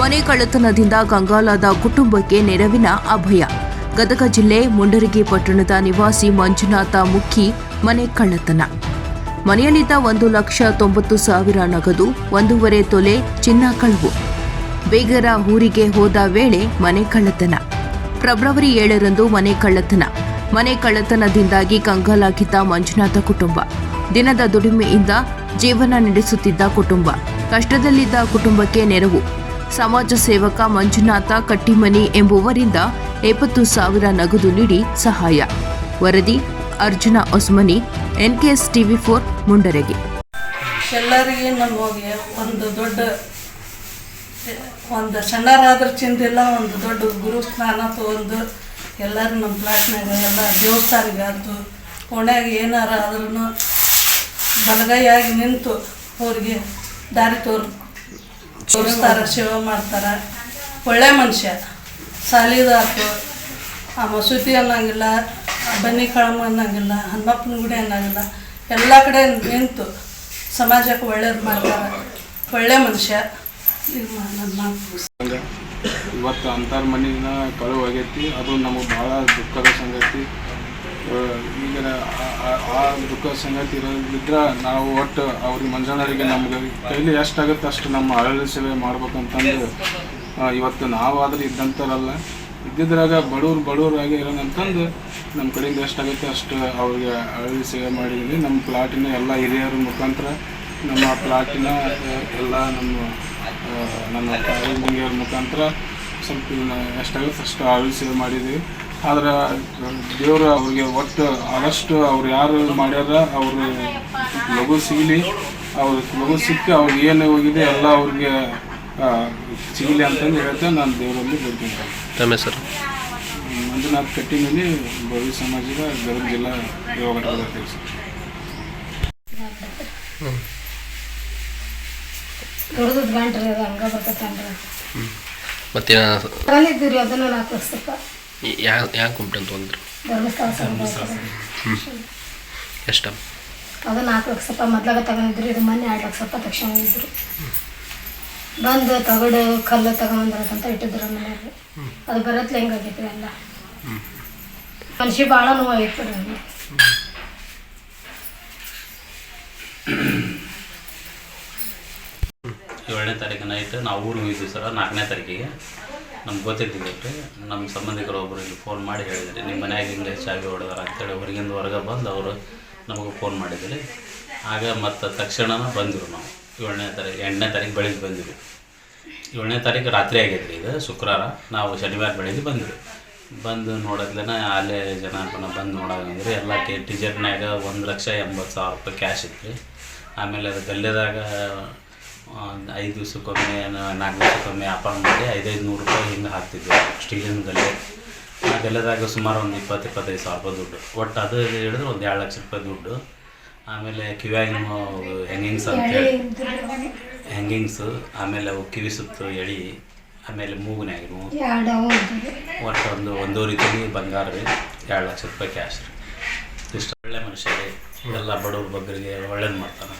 ಮನೆ ಕಳ್ಳತನದಿಂದ ಕಂಗಾಲಾದ ಕುಟುಂಬಕ್ಕೆ ನೆರವಿನ ಅಭಯ. ಗದಗ ಜಿಲ್ಲೆ ಮುಂಡರಗಿ ಪಟ್ಟಣದ ನಿವಾಸಿ ಮಂಜುನಾಥ ಮುಖಿ ಮನೆ ಕಳ್ಳತನ. ಮನೆಯಲ್ಲಿದ್ದ 1,90,000 ನಗದು, 1.5 ತೊಲೆ ಚಿನ್ನ ಕಳವು. ಬೇಗರ ಊರಿಗೆ ಹೋದ ವೇಳೆ ಮನೆ ಕಳ್ಳತನ. ಫೆಬ್ರವರಿ 7ರಂದು ಮನೆ ಕಳ್ಳತನದಿಂದಾಗಿ ಕಂಗಾಲಾಗಿದ್ದ ಮಂಜುನಾಥ ಕುಟುಂಬ. ದಿನದ ದುಡಿಮೆಯಿಂದ ಜೀವನ ನಡೆಸುತ್ತಿದ್ದ ಕುಟುಂಬ. ಕಷ್ಟದಲ್ಲಿದ್ದ ಕುಟುಂಬಕ್ಕೆ ನೆರವು. ಸಮಾಜ ಸೇವಕ ಮಂಜುನಾಥ ಕಟ್ಟಿಮನಿ ಎಂಬುವರಿಂದ 70,000 ನಗದು ನೀಡಿ ಸಹಾಯ. ವರದಿ ಅರ್ಜುನ ಒಸ್ಮನಿ, NKS TV4 ಮುಂಡರಗಿ. ಎಲ್ಲರಿಗೆ ನಮಗೆ ಒಂದು ಸಣ್ಣರಾದ್ರೂ ಚಿಂದಿಲ್ಲ, ಒಂದು ದೊಡ್ಡ ಗುರು ಸ್ನಾನ ತೊಗೊಂಡು ಎಲ್ಲರೂ ನಮ್ಮ ಪ್ಲಾಟ್ನಾಗ ಎಲ್ಲ ದೇವಸ್ಥಾನಗಾದ್ರು ಓಣ್ಯಾಗ ಏನಾರ ಆದ್ರೂ ಬಲಗೈಯಾಗಿ ನಿಂತು ಅವ್ರಿಗೆ ದಾರಿ ತೋರಿಸ್ತಾರೆ, ಸೇವೆ ಮಾಡ್ತಾರೆ. ಒಳ್ಳೆ ಮನುಷ್ಯ, ಸಾಲಿದಾತು, ಆ ಮಸೂತಿ ಅನ್ನಂಗಿಲ್ಲ, ಬನ್ನಿ ಕಳಮ ಅನ್ನಂಗಿಲ್ಲ, ಹನುಮಪ್ಪನ ಗುಡಿ ಅನ್ನಂಗಿಲ್ಲ. ಎಲ್ಲ ಕಡೆ ನಿಂತು ಸಮಾಜಕ್ಕೆ ಒಳ್ಳೇದು ಮಾಡ್ತಾರೆ. ಒಳ್ಳೆ ಮನುಷ್ಯ. ಇವತ್ತು ಅಂತಾರ ಮನೆನ ಕಳುವು ಆಗೈತಿ. ಅದು ನಮಗೆ ಭಾಳ ದುಃಖದ ಸಂಗತಿ. ಈಗ ಆ ದುಃಖದ ಸಂಗತಿ ಇರೋದಿದ್ರೆ ನಾವು ಒಟ್ಟು ಅವ್ರಿಗೆ ಮಂಜಣ್ಣರಿಗೆ ನಮ್ಗೆ ಕೈಲಿ ಎಷ್ಟಾಗುತ್ತೆ ಅಷ್ಟು ನಮ್ಮ ಅರಳಿ ಸೇವೆ ಮಾಡ್ಬೇಕಂತಂದು ಇವತ್ತು ನಾವಾದ್ರೆ ಇದ್ದಂಥರಲ್ಲ, ಇದ್ದಿದ್ರಾಗ ಬಡವ್ರಾಗಿ ಇರೋಣಂತಂದು ನಮ್ಮ ಕಡೆಯಿಂದ ಎಷ್ಟಾಗುತ್ತೆ ಅಷ್ಟು ಅವ್ರಿಗೆ ಅರಳಿ ಸೇವೆ ಮಾಡಿದ್ದೀನಿ. ನಮ್ಮ ಪ್ಲಾಟಿನ ಎಲ್ಲ ಹಿರಿಯರ ಮುಖಾಂತರ, ನಮ್ಮ ಪ್ಲಾಟಿನ ಎಲ್ಲ ನನ್ನ ತಾಯಿಯವ್ರ ಮುಖಾಂತರ ಸ್ವಲ್ಪ ಎಷ್ಟಾಗುತ್ತೆ ಅಷ್ಟು ಅರಳಿ ಸೇವೆ ಮಾಡಿದ್ದೀವಿ. ಆದ್ರೆ ದೇವರು ಅವ್ರಿಗೆ ಒಟ್ಟು ಆದಷ್ಟು ಅವ್ರು ಯಾರು ಮಾಡ್ಯಾರ ಅವರು ಲಘು ಸಿಗಲಿ, ಲಘು ಸಿಕ್ಕಿ ಅವ್ರಿಗೆ ಏನು ಹೋಗಿದೆ ಎಲ್ಲ ಅವ್ರಿಗೆ ಸಿಗಲಿ ಅಂತಂದು ಹೇಳ್ತೇನೆ. ನಾನು ದೇವರಲ್ಲಿ ಬರ್ತೀನಿ. ತಮ್ಮ ಹೆಸರು? ಮಂಜುನಾಥ್ ಕಟ್ಟಿಮನಿ, ಭವ್ಯ ಸಮಾಜದ ಗದಗ ಜಿಲ್ಲಾ ಯುವ ಘಟಕದ ಅಧ್ಯಕ್ಷ. ಮತ್ತೇನಿದ್ದೀರಿ ಅದನ್ನು ನಾಲ್ಕು ಯಾಕೆ ಕುಂಟಂತ ಅಂದರು? ಎಷ್ಟು? ಅದು 4 ಲಕ್ಷ ರೂಪಾಯಿ ಮೊದ್ಲಾಗ ತಗೊಂಡಿದ್ರು. ಇದು ಮೊನ್ನೆ 2 ಲಕ್ಷ ರೂಪಾಯಿ ತಗೊಂಡಿದ್ರು. ಬಂದು ತಗಡು ಕಲ್ಲು ತಗೊಂಬಂದ್ರಂತ ಇಟ್ಟಿದ್ರು ಮನೆಯಲ್ಲಿ. ಅದು ಬರತ್ಲೆ ಹೆಂಗಾಗೈತಿ ಎಲ್ಲ. ಮನುಷ್ಯ ಭಾಳ ನೋವಾಗೈತಿ ನನಗೆ. 7ನೇ ತಾರೀಕು ನೈಟ್ ನಾವು ಊರಿಗೆ ಹೋಗಿದ್ವಿ ಸರ್. 4ನೇ ತಾರೀಕಿಗೆ ನಮ್ಗೆ ಗೊತ್ತಿದ್ದಿತ್ತು. ನಮ್ಮ ಸಂಬಂಧಿಕರು ಒಬ್ಬರು ಇಲ್ಲಿ ಫೋನ್ ಮಾಡಿ ಹೇಳಿದ್ರಿ, ನಿಮ್ಮ ಮನ್ಯಾಗ ಹಿಂಗೆ ಚಾವಿ ಹೊಡೆದಾರ ಅಂತೇಳಿ ಹೊರಗೆ ಬಂದು ಅವರು ನಮಗೆ ಫೋನ್ ಮಾಡಿದ್ರಿ. ಆಗ ಮತ್ತು ತಕ್ಷಣ ಬಂದಿರು ನಾವು 8ನೇ ತಾರೀಕು ಬೆಳಿಗ್ಗೆ ಬಂದಿವಿ. 7ನೇ ತಾರೀಕು ರಾತ್ರಿ ಆಗೈತ್ರಿ. ಇದು ಶುಕ್ರವಾರ, ನಾವು ಶನಿವಾರ ಬೆಳಿಗ್ಗೆ ಬಂದಿವಿ. ಬಂದು ನೋಡೋದ್ಲೇನ ಅಲ್ಲೇ ಜನ ಬಂದು ನೋಡೋದಂದ್ರೆ ಎಲ್ಲ ಟಿಜರ್ನಾಗ 1,80,000 ರೂಪಾಯಿ ಕ್ಯಾಶ್ ಇತ್ತು. ಆಮೇಲೆ ಅದು ಗಲ್ಲೆದಾಗ 5 ದಿವಸಕ್ಕೊಮ್ಮೆ 4 ದಿವಸಕ್ಕೊಮ್ಮೆ ವ್ಯಾಪಾರ ಮಾಡಿ 500 ರೂಪಾಯಿ ಹಿಂಗೆ ಹಾಕ್ತಿದ್ವಿ ಸ್ಟೀಲಿನ ಗಲ್ಲೆ. ಆ ಗಲ್ಲೆದಾಗ ಸುಮಾರು ಒಂದು 20,000-25,000 ರೂಪಾಯಿ ದುಡ್ಡು. ಒಟ್ಟು ಅದು ಹಿಡಿದ್ರೆ ಒಂದು 2 ಲಕ್ಷ ರೂಪಾಯಿ ದುಡ್ಡು. ಆಮೇಲೆ ಕಿವ್ಯಾಗಿನ ಹೆಂಗಿಂಗ್ಸ್ ಅಂತೇಳಿ ಹೆಂಗಿಂಗ್ಸು, ಆಮೇಲೆ ಅವು ಕಿವಿ ಸುತ್ತು ಎಳಿ, ಆಮೇಲೆ ಮೂಗಿನಾಗಿನೂ ಒಟ್ಟು ಒಂದು 1.5 ತೊಲೆ ಬಂಗಾರ ರೀ, 2 ಲಕ್ಷ ರೂಪಾಯಿ ಕ್ಯಾಶ್ ರೀ. ಇಷ್ಟು ಒಳ್ಳೆ ಮನುಷ್ಯ ರೀ. ಎಲ್ಲ ಬಡವ್ರ ಬಗ್ಗರಿಗೆ ಒಳ್ಳೇದು ಮಾಡ್ತಾನೆ.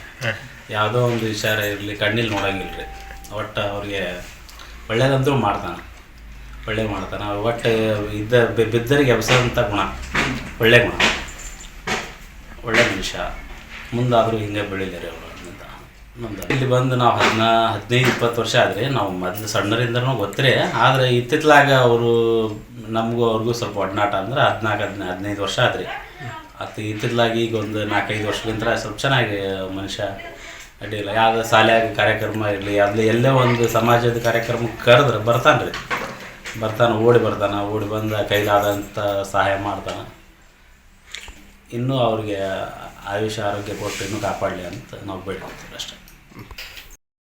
ಯಾವುದೋ ಒಂದು ವಿಚಾರ ಇರಲಿ ಕಣ್ಣಿಲ್ಲಿ ನೋಡೋಂಗಿಲ್ಲ ರೀ. ಒಟ್ಟು ಅವ್ರಿಗೆ ಒಳ್ಳೇದಂತೂ ಮಾಡ್ತಾನೆ. ಒಟ್ಟು ಬಿದ್ದರಿಗೆ ಎಬ್ಸೋಂಥ ಗುಣ, ಒಳ್ಳೆ ಗುಣ, ಒಳ್ಳೆ ಮನುಷ್ಯ. ಮುಂದಾದರೂ ಹಿಂಗೆ ಬೆಳೀಲಿ ರೀ ಅವರು. ಇಲ್ಲಿ ಬಂದು ನಾವು 15-20 ವರ್ಷ ಆದರೆ ನಾವು ಮೊದಲು ಸಣ್ಣರಿಂದನೂ ಗೊತ್ತರೇ. ಆದರೆ ಇತ್ತಿತ್ತಲಾಗ ಅವರು ಅವ್ರಿಗೂ ಸ್ವಲ್ಪ ಒಡನಾಟ ಅಂದ್ರೆ 14-15 ವರ್ಷ ಆದ್ರಿ. ಇತ್ತಿತ್ತಲಾಗಿ ಈಗ ಒಂದು 4-5 ವರ್ಷದಿಂದ ಸ್ವಲ್ಪ ಚೆನ್ನಾಗಿ ಮನುಷ್ಯ ಅಡ್ಡಿಲ್ಲ. ಯಾವುದೇ ಶಾಲೆಯಾಗ ಕಾರ್ಯಕ್ರಮ ಇರಲಿ, ಎಲ್ಲೇ ಒಂದು ಸಮಾಜದ ಕಾರ್ಯಕ್ರಮಕ್ಕೆ ಕರೆದ್ರೆ ಬರ್ತಾನೆ, ಓಡಿ ಬಂದು ಕೈಲಾದಂಥ ಸಹಾಯ ಮಾಡ್ತಾನೆ. ಇನ್ನೂ ಅವ್ರಿಗೆ ಆಯುಷ್ಯ ಆರೋಗ್ಯ ಕೊಟ್ಟು ಇನ್ನೂ ಕಾಪಾಡಲಿ ಅಂತ ನಾವು ಬೇಡ್ಕೊತೀವಿ ಅಷ್ಟೇ.